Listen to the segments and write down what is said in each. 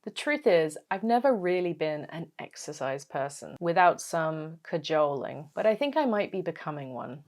The truth is, I've never really been an exercise person without some cajoling, but I think I might be becoming one.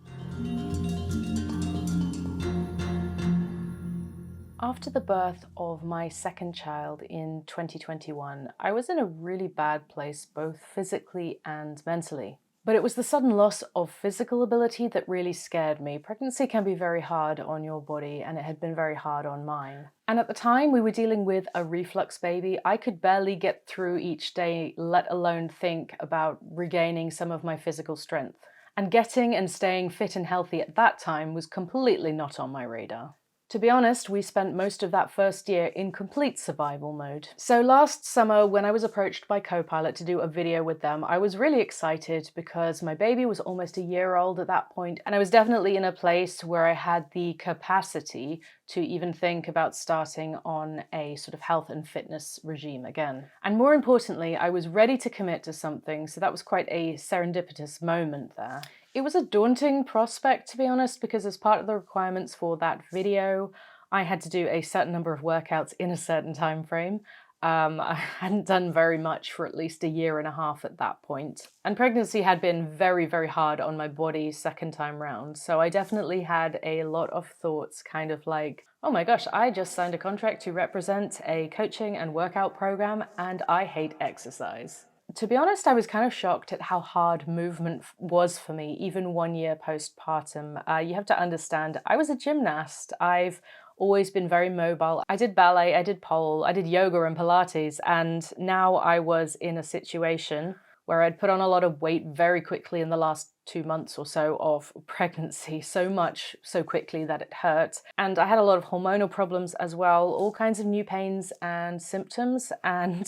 After the birth of my second child in 2021, I was in a really bad place both physically and mentally. But it was the sudden loss of physical ability that really scared me. Pregnancy can be very hard on your body, and it had been very hard on mine. And at the time, we were dealing with a reflux baby. I could barely get through each day, let alone think about regaining some of my physical strength. And getting and staying fit and healthy at that time was completely not on my radar. To be honest, we spent most of that first year in complete survival mode. So last summer, when I was approached by Copilot to do a video with them, I was really excited because my baby was almost a year old at that point, and I was definitely in a place where I had the capacity to even think about starting on a sort of health and fitness regime again. And more importantly, I was ready to commit to something, so that was quite a serendipitous moment there. It was a daunting prospect, to be honest, because as part of the requirements for that video, I had to do a certain number of workouts in a certain time frame. I hadn't done very much for at least a year and a half at that point. And pregnancy had been very, very hard on my body second time round. So I definitely had a lot of thoughts kind of like, oh my gosh, I just signed a contract to represent a coaching and workout program and I hate exercise. To be honest, I was kind of shocked at how hard movement was for me, even 1 year postpartum. You have to understand, I was a gymnast. I've always been very mobile. I did ballet, I did pole, I did yoga and Pilates, and now I was in a situation where I'd put on a lot of weight very quickly in the last 2 months or so of pregnancy, so much so quickly that it hurt. And I had a lot of hormonal problems as well, all kinds of new pains and symptoms, and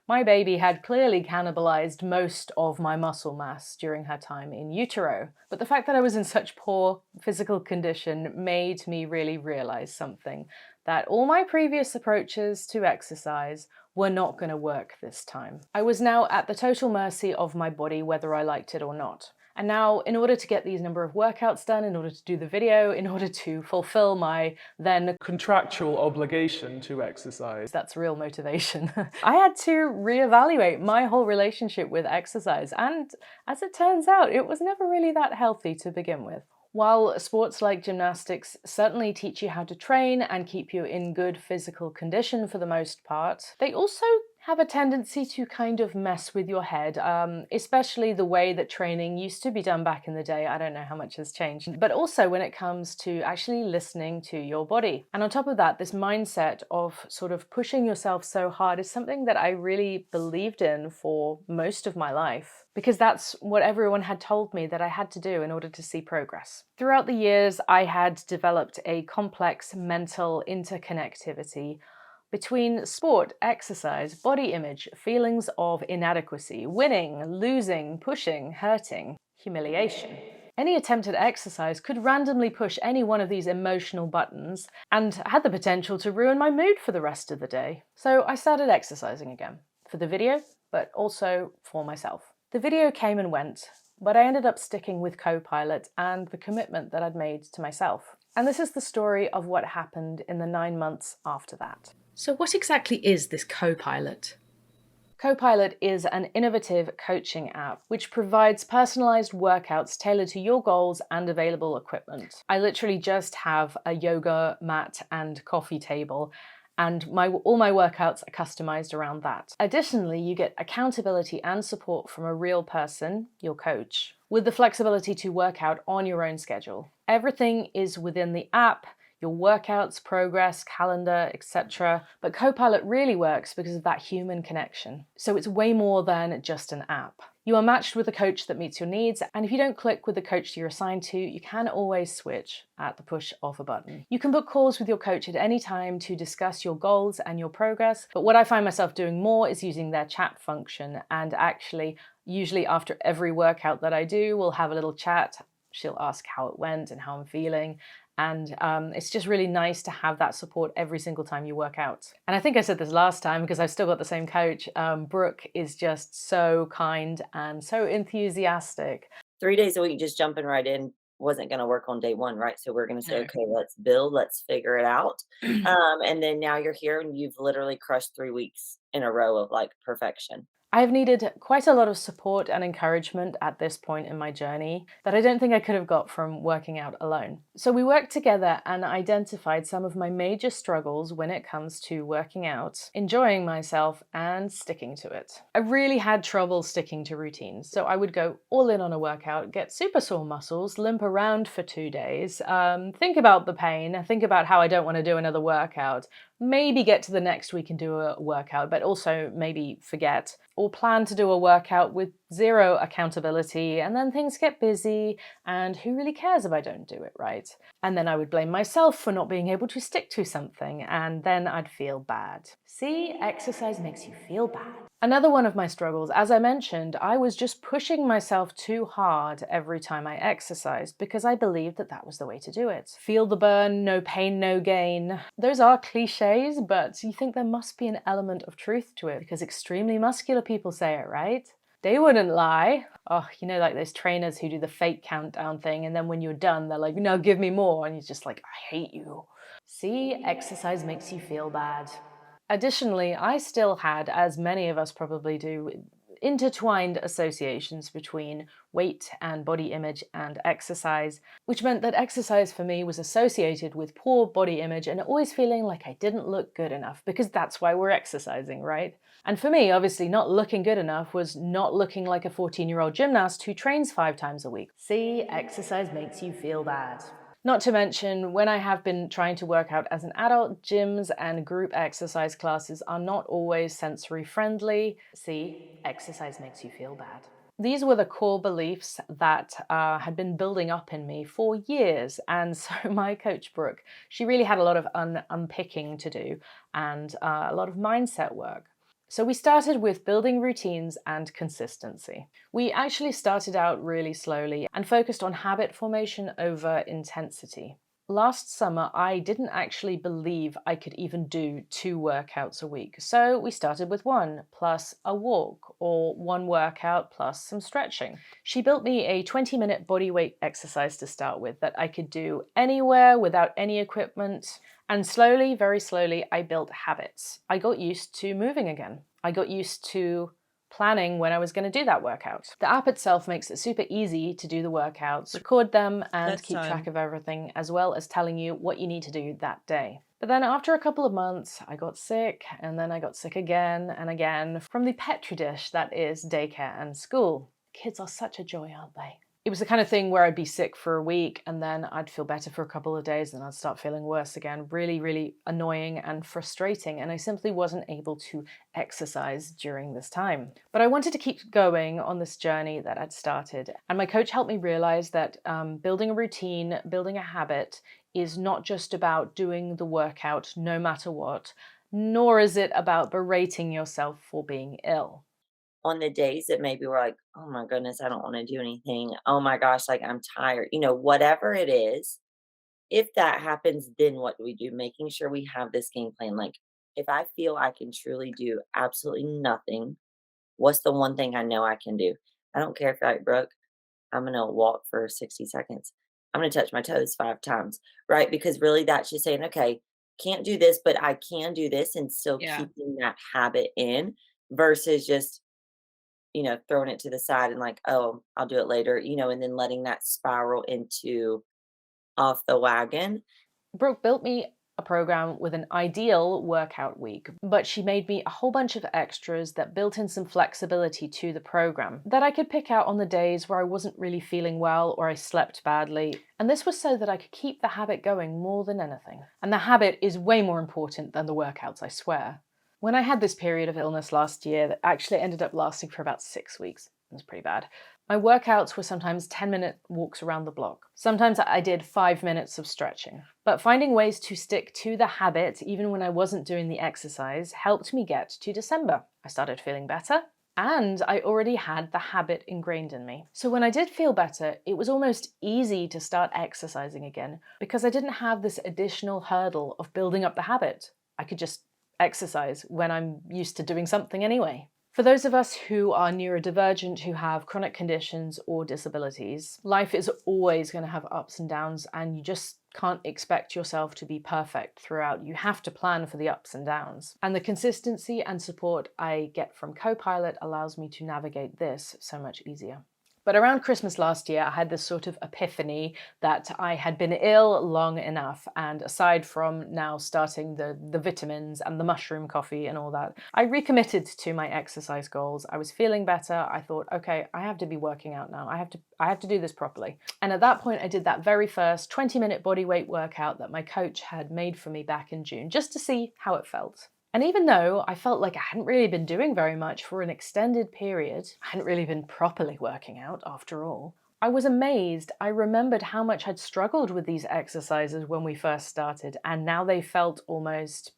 my baby had clearly cannibalized most of my muscle mass during her time in utero. But the fact that I was in such poor physical condition made me really realize something, that all my previous approaches to exercise were not going to work this time. I was now at the total mercy of my body, whether I liked it or not. And now, in order to get these number of workouts done, in order to do the video, in order to fulfill my then Contractual obligation to exercise. that's real motivation. I had to reevaluate my whole relationship with exercise, and as it turns out, it was never really that healthy to begin with. While sports like gymnastics certainly teach you how to train and keep you in good physical condition for the most part, they also have a tendency to kind of mess with your head, especially the way that training used to be done back in the day. I don't know how much has changed, but also when it comes to actually listening to your body. And on top of that, this mindset of sort of pushing yourself so hard is something that I really believed in for most of my life, because that's what everyone had told me that I had to do in order to see progress. Throughout the years, I had developed a complex mental interconnectivity between sport, exercise, body image, feelings of inadequacy, winning, losing, pushing, hurting, humiliation. Any attempt at exercise could randomly push any one of these emotional buttons and had the potential to ruin my mood for the rest of the day. So I started exercising again, for the video, but also for myself. The video came and went, but I ended up sticking with Copilot and the commitment that I'd made to myself. And this is the story of what happened in the 9 months after that. So what exactly is this Copilot? Copilot is an innovative coaching app which provides personalized workouts tailored to your goals and available equipment. I literally just have a yoga mat and coffee table, and all my workouts are customized around that. Additionally, you get accountability and support from a real person, your coach, with the flexibility to work out on your own schedule. Everything is within the app, your workouts, progress, calendar, etc. But Copilot really works because of that human connection. So it's way more than just an app. You are matched with a coach that meets your needs, and if you don't click with the coach you're assigned to, you can always switch at the push of a button. You can book calls with your coach at any time to discuss your goals and your progress, but what I find myself doing more is using their chat function, and actually, usually after every workout that I do, we'll have a little chat. She'll ask how it went and how I'm feeling. And it's just really nice to have that support every single time you work out. And I think I said this last time because I've still got the same coach. Brooke is just so kind and so enthusiastic. 3 days a week just jumping right in wasn't going to work on day one, right? So we're going to say, okay, let's build, let's figure it out. And then now you're here and you've literally crushed 3 weeks in a row of like perfection. I've needed quite a lot of support and encouragement at this point in my journey that I don't think I could have got from working out alone. So we worked together and identified some of my major struggles when it comes to working out, enjoying myself, and sticking to it. I really had trouble sticking to routines, so I would go all in on a workout, get super sore muscles, limp around for 2 days, think about the pain, think about how I don't want to do another workout, maybe get to the next week and do a workout, but also maybe forget, or plan to do a workout with zero accountability, and then things get busy, and who really cares if I don't do it right? And then I would blame myself for not being able to stick to something, and then I'd feel bad. See, exercise makes you feel bad. Another one of my struggles, as I mentioned, I was just pushing myself too hard every time I exercised because I believed that that was the way to do it. Feel the burn, no pain, no gain. Those are cliches, but you think there must be an element of truth to it because extremely muscular people say it, right? They wouldn't lie. Oh, you know, like those trainers who do the fake countdown thing, and then when you're done, they're like, no, give me more. And you're just like, I hate you. See, exercise makes you feel bad. Additionally, I still had, as many of us probably do, intertwined associations between weight and body image and exercise, which meant that exercise for me was associated with poor body image and always feeling like I didn't look good enough, because that's why we're exercising, right? And for me, obviously, not looking good enough was not looking like a 14-year-old gymnast who trains 5 times a week. See, exercise makes you feel bad. Not to mention, when I have been trying to work out as an adult, gyms and group exercise classes are not always sensory friendly. See, exercise makes you feel bad. These were the core beliefs that had been building up in me for years. And so my coach, Brooke, she really had a lot of unpicking to do and a lot of mindset work. So we started with building routines and consistency. We actually started out really slowly and focused on habit formation over intensity. Last summer, I didn't actually believe I could even do 2 workouts a week. So we started with 1 plus a walk, or 1 workout plus some stretching. She built me a 20-minute body weight exercise to start with that I could do anywhere without any equipment. And slowly, very slowly, I built habits. I got used to moving again. I got used to planning when I was going to do that workout. The app itself makes it super easy to do the workouts, record them, and That's keep track time. of everything, as well as telling you what you need to do that day. But then after a couple of months, I got sick, and then I got sick again and again from the petri dish that is daycare and school. Kids are such a joy, aren't they? It was the kind of thing where I'd be sick for a week and then I'd feel better for a couple of days and I'd start feeling worse again. Really, really annoying and frustrating. And I simply wasn't able to exercise during this time. But I wanted to keep going on this journey that I'd started. And my coach helped me realize that building a routine, building a habit is not just about doing the workout no matter what, nor is it about berating yourself for being ill. On the days that maybe we're like, oh my goodness, I don't want to do anything. Oh my gosh, like I'm tired. You know, whatever it is, if that happens, then what do we do? Making sure we have this game plan. Like, if I feel I can truly do absolutely nothing, what's the one thing I know I can do? I don't care if I broke. I'm gonna walk for 60 seconds. I'm gonna touch my toes 5 times, right? Because really that's just saying, okay, can't do this, but I can do this and still Yeah. keeping that habit in versus just, throwing it to the side and like, oh, I'll do it later, and then letting that spiral into off the wagon. Brooke built me a program with an ideal workout week, but she made me a whole bunch of extras that built in some flexibility to the program that I could pick out on the days where I wasn't really feeling well or I slept badly. And this was so that I could keep the habit going more than anything. And the habit is way more important than the workouts, I swear. When I had this period of illness last year that actually ended up lasting for about 6 weeks, it was pretty bad. My workouts were sometimes 10-minute walks around the block. Sometimes I did 5 minutes of stretching. But finding ways to stick to the habit, even when I wasn't doing the exercise, helped me get to December. I started feeling better, and I already had the habit ingrained in me. So when I did feel better, it was almost easy to start exercising again because I didn't have this additional hurdle of building up the habit. I could just exercise when I'm used to doing something anyway. For those of us who are neurodivergent, who have chronic conditions or disabilities, life is always going to have ups and downs, and you just can't expect yourself to be perfect throughout. You have to plan for the ups and downs. And the consistency and support I get from Copilot allows me to navigate this so much easier. But around Christmas last year, I had this sort of epiphany that I had been ill long enough. And aside from now starting the vitamins and the mushroom coffee and all that, I recommitted to my exercise goals. I was feeling better. I thought, okay, I have to be working out now. I have to do this properly. And at that point, I did that very first 20-minute body weight workout that my coach had made for me back in June, just to see how it felt. And even though I felt like I hadn't really been doing very much for an extended period, I hadn't really been properly working out after all, I was amazed. I remembered how much I'd struggled with these exercises when we first started, and now they felt almost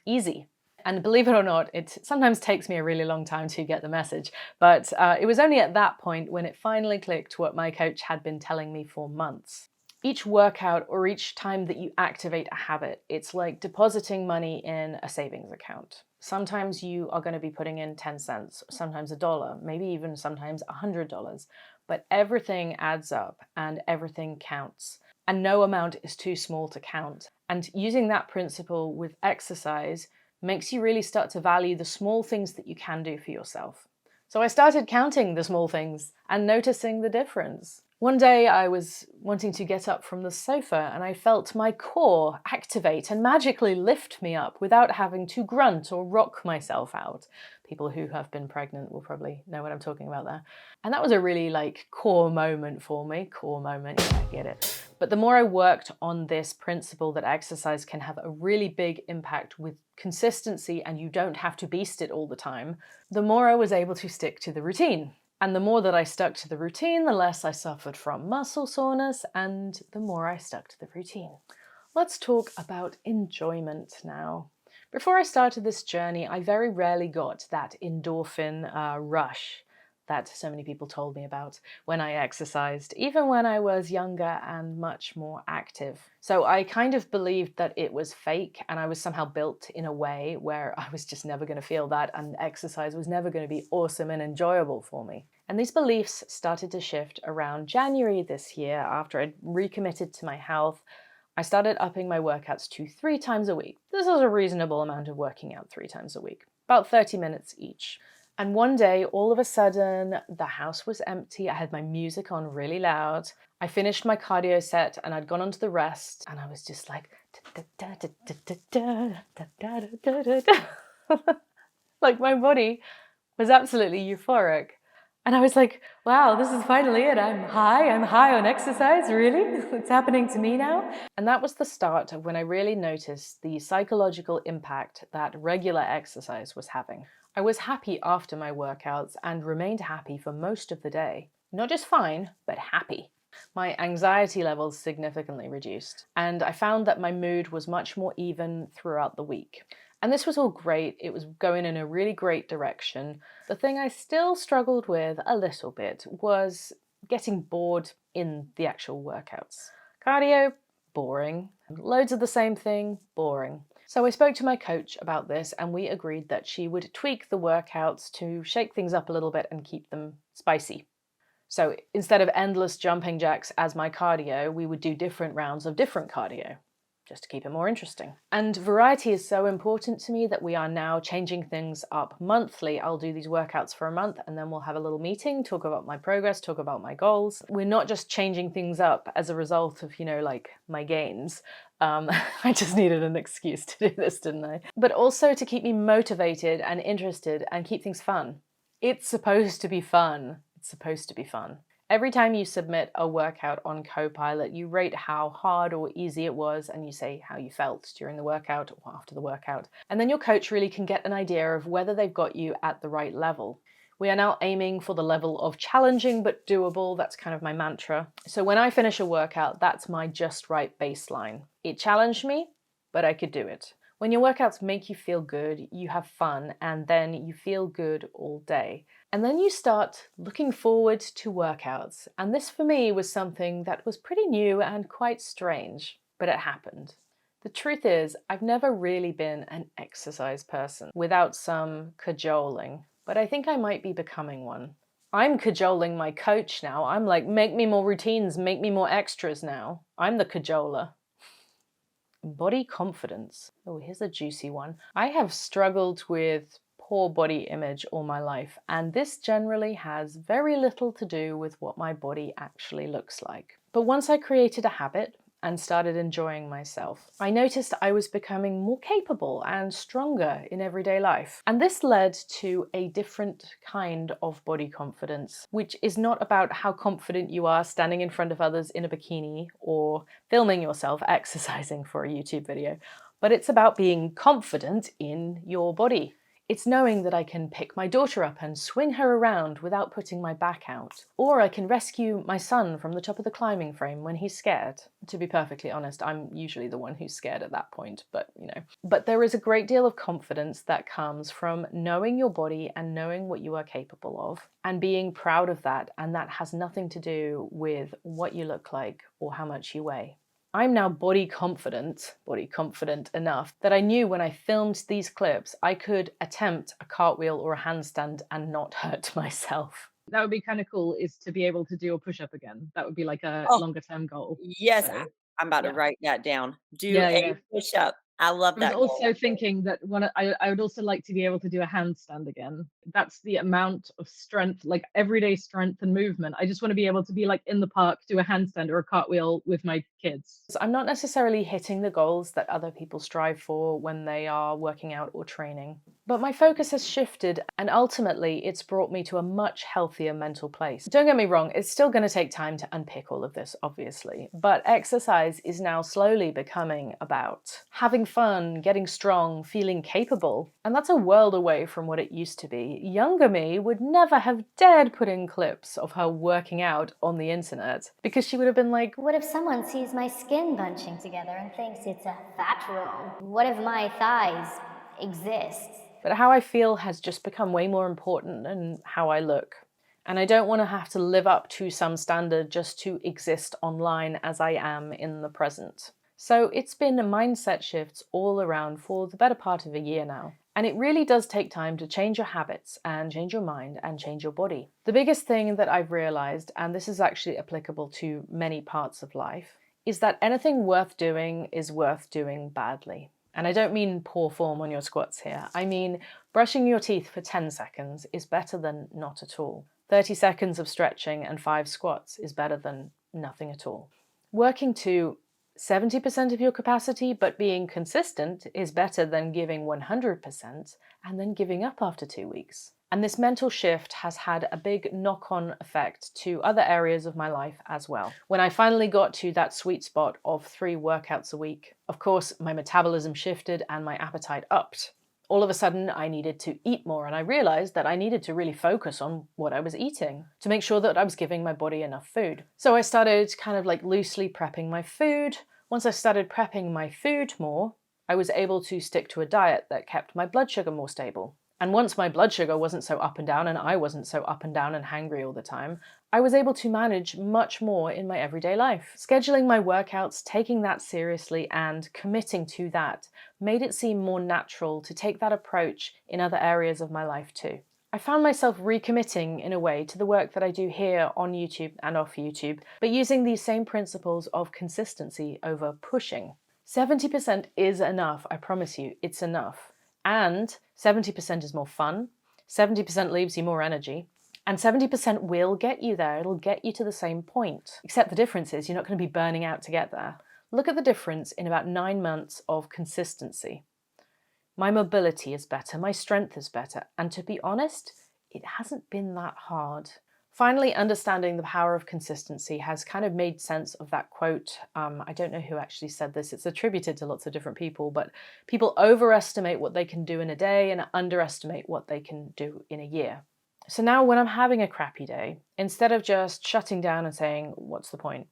easy. And believe it or not, it sometimes takes me a really long time to get the message, but it was only at that point when it finally clicked what my coach had been telling me for months. Each workout or each time that you activate a habit, it's like depositing money in a savings account. Sometimes you are going to be putting in 10 cents, sometimes $1, maybe even sometimes $100, but everything adds up and everything counts. And no amount is too small to count. And using that principle with exercise makes you really start to value the small things that you can do for yourself. So I started counting the small things and noticing the difference. One day I was wanting to get up from the sofa and I felt my core activate and magically lift me up without having to grunt or rock myself out. People who have been pregnant will probably know what I'm talking about there. And that was a really core moment for me. Core moment, yeah, I get it. But the more I worked on this principle that exercise can have a really big impact with consistency and you don't have to beast it all the time, the more I was able to stick to the routine. And the more that I stuck to the routine, the less I suffered from muscle soreness, and the more I stuck to the routine. Let's talk about enjoyment now. Before I started this journey, I very rarely got that endorphin rush that so many people told me about when I exercised, even when I was younger and much more active. So I kind of believed that it was fake and I was somehow built in a way where I was just never going to feel that and exercise was never going to be awesome and enjoyable for me. And these beliefs started to shift around January this year after I'd recommitted to my health. I started upping my workouts to 3 times a week. This is a reasonable amount of working out 3 times a week, about 30 minutes each. And one day, all of a sudden, the house was empty. I had my music on really loud. I finished my cardio set and I'd gone on to the rest. And I was just like, like my body was absolutely euphoric. And I was like, wow, this is finally it. I'm high on exercise, really? It's happening to me now? And that was the start of when I really noticed the psychological impact that regular exercise was having. I was happy after my workouts and remained happy for most of the day. Not just fine, but happy. My anxiety levels significantly reduced, and I found that my mood was much more even throughout the week. And this was all great. It was going in a really great direction. The thing I still struggled with a little bit was getting bored in the actual workouts. Cardio, boring. Loads of the same thing, boring. So I spoke to my coach about this and we agreed that she would tweak the workouts to shake things up a little bit and keep them spicy. So instead of endless jumping jacks as my cardio, we would do different rounds of different cardio, just to keep it more interesting. And variety is so important to me that we are now changing things up monthly. I'll do these workouts for a month and then we'll have a little meeting, talk about my progress, talk about my goals. We're not just changing things up as a result of, my gains. I just needed an excuse to do this, didn't I? But also to keep me motivated and interested and keep things fun. It's supposed to be fun. It's supposed to be fun. Every time you submit a workout on Copilot, you rate how hard or easy it was and you say how you felt during the workout or after the workout. And then your coach really can get an idea of whether they've got you at the right level. We are now aiming for the level of challenging but doable. That's kind of my mantra. So when I finish a workout, that's my just right baseline. It challenged me, but I could do it. When your workouts make you feel good, you have fun, and then you feel good all day. And then you start looking forward to workouts. And this for me was something that was pretty new and quite strange, but it happened. The truth is, I've never really been an exercise person without some cajoling, but I think I might be becoming one. I'm cajoling my coach now. I'm like, make me more routines, make me more extras now. I'm the cajoler. Body confidence. Oh, here's a juicy one. I have struggled with poor body image all my life, and this generally has very little to do with what my body actually looks like. But once I created a habit and started enjoying myself, I noticed I was becoming more capable and stronger in everyday life. And this led to a different kind of body confidence, which is not about how confident you are standing in front of others in a bikini or filming yourself exercising for a YouTube video, but it's about being confident in your body. It's knowing that I can pick my daughter up and swing her around without putting my back out. Or I can rescue my son from the top of the climbing frame when he's scared. To be perfectly honest, I'm usually the one who's scared at that point, but you know. But there is a great deal of confidence that comes from knowing your body and knowing what you are capable of and being proud of that, and that has nothing to do with what you look like or how much you weigh. I'm now body confident enough that I knew when I filmed these clips, I could attempt a cartwheel or a handstand and not hurt myself. That would be kind of cool, is to be able to do a push-up again. That would be like a Oh, longer term goal. yes, So, I'm about to yeah. write that down. Do Yeah, a yeah. push-up. I love I was that goal. also thinking that I would also like to be able to do a handstand again. That's the amount of strength, like everyday strength and movement. I just want to be able to be like in the park, do a handstand or a cartwheel with my kids. So I'm not necessarily hitting the goals that other people strive for when they are working out or training, but my focus has shifted and ultimately it's brought me to a much healthier mental place. Don't get me wrong, it's still going to take time to unpick all of this, obviously, but exercise is now slowly becoming about having fun, getting strong, feeling capable, and that's a world away from what it used to be. Younger me would never have dared put in clips of her working out on the internet because she would have been like, What if someone sees my skin bunching together and thinks it's a fat roll? What if my thighs exist? but how I feel has just become way more important than how I look. And I don't want to have to live up to some standard just to exist online as I am in the present. So it's been mindset shifts all around for the better part of a year now. And it really does take time to change your habits and change your mind and change your body. The biggest thing that I've realized, and this is actually applicable to many parts of life, is that anything worth doing is worth doing badly. And I don't mean poor form on your squats here. I mean brushing your teeth for 10 seconds is better than not at all. 30 seconds of stretching and 5 squats is better than nothing at all. Working to 70% of your capacity but being consistent is better than giving 100% and then giving up after 2 weeks. And this mental shift has had a big knock-on effect to other areas of my life as well. When I finally got to that sweet spot of 3 workouts a week, of course, my metabolism shifted and my appetite upped. All of a sudden, I needed to eat more, and I realized that I needed to really focus on what I was eating to make sure that I was giving my body enough food. So I started kind of like loosely prepping my food. Once I started prepping my food more, I was able to stick to a diet that kept my blood sugar more stable. And once my blood sugar wasn't so up and down and I wasn't so up and down and hangry all the time, I was able to manage much more in my everyday life. Scheduling my workouts, taking that seriously and committing to that made it seem more natural to take that approach in other areas of my life too. I found myself recommitting in a way to the work that I do here on YouTube and off YouTube, but using these same principles of consistency over pushing. 70% is enough, I promise you, it's enough. And 70% is more fun, 70% leaves you more energy, and 70% will get you there. It'll get you to the same point. Except the difference is you're not going to be burning out to get there. Look at the difference in about 9 months of consistency. My mobility is better, my strength is better, and to be honest, it hasn't been that hard. Finally, understanding the power of consistency has kind of made sense of that quote. I don't know who actually said this. It's attributed to lots of different people, but people overestimate what they can do in a day and underestimate what they can do in a year. So now when I'm having a crappy day, instead of just shutting down and saying, what's the point?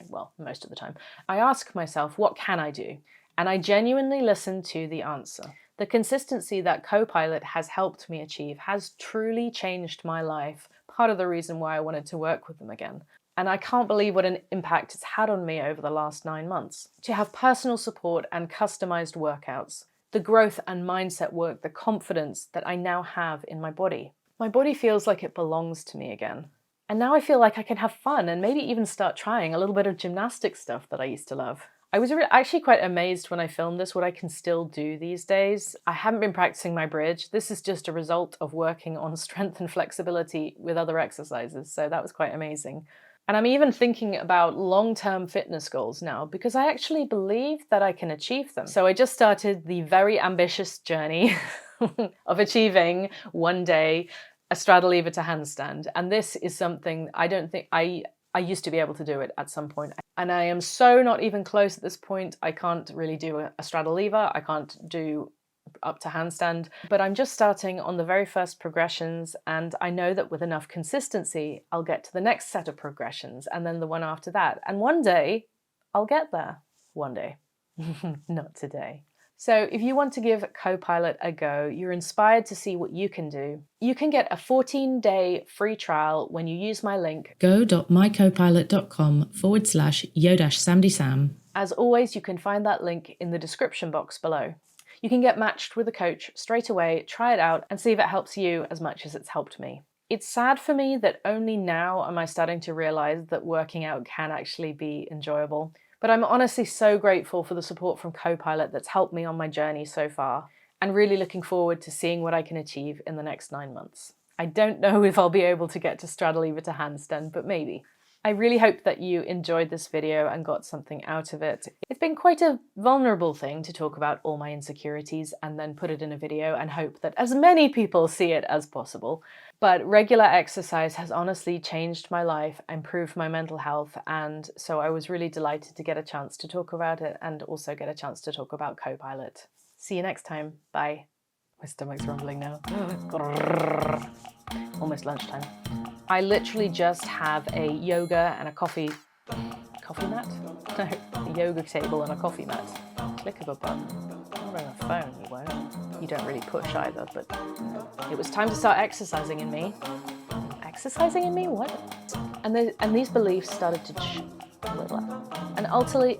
Well, most of the time, I ask myself, what can I do? And I genuinely listen to the answer. The consistency that Copilot has helped me achieve has truly changed my life. Part of the reason why I wanted to work with them again. And I can't believe what an impact it's had on me over the last 9 months. To have personal support and customized workouts, the growth and mindset work, the confidence that I now have in my body. My body feels like it belongs to me again. And now I feel like I can have fun and maybe even start trying a little bit of gymnastic stuff that I used to love. I was actually quite amazed when I filmed this what I can still do these days. I haven't been practicing my bridge. This is just a result of working on strength and flexibility with other exercises, so that was quite amazing. And I'm even thinking about long-term fitness goals now because I actually believe that I can achieve them. So I just started the very ambitious journey of achieving one day a straddle lever to handstand. And this is something I don't think I used to be able to do it at some point. And I am so not even close at this point. I can't really do a straddle lever. I can't do up to handstand, but I'm just starting on the very first progressions, and I know that with enough consistency I'll get to the next set of progressions and then the one after that, and one day I'll get there. One day. Not today. So if you want to give Copilot a go, you're inspired to see what you can do, you can get a 14-day free trial when you use my link go.mycopilot.com/yo-samdysam. As always, you can find that link in the description box below. You can get matched with a coach straight away, try it out, and see if it helps you as much as it's helped me. It's sad for me that only now am I starting to realize that working out can actually be enjoyable. But I'm honestly so grateful for the support from Copilot that's helped me on my journey so far, and really looking forward to seeing what I can achieve in the next 9 months. I don't know if I'll be able to get to straddle lever to handstand, but maybe. I really hope that you enjoyed this video and got something out of it. It's been quite a vulnerable thing to talk about all my insecurities and then put it in a video and hope that as many people see it as possible. But regular exercise has honestly changed my life, improved my mental health, and so I was really delighted to get a chance to talk about it and also get a chance to talk about Copilot. See you next time. Bye. My stomach's rumbling now. Almost lunchtime. I literally just have a yoga and a coffee mat? No, a yoga table and a coffee mat. Click of a button. Not on a phone, you won't. You don't really push either, but it was time to start exercising in me. Exercising in me? What? And these beliefs started to and ultimately.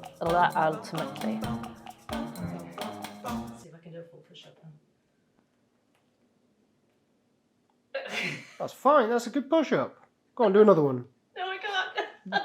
See if I can do a full push-up then. That's fine, that's a good push-up. Go on, do another one. No, I can't.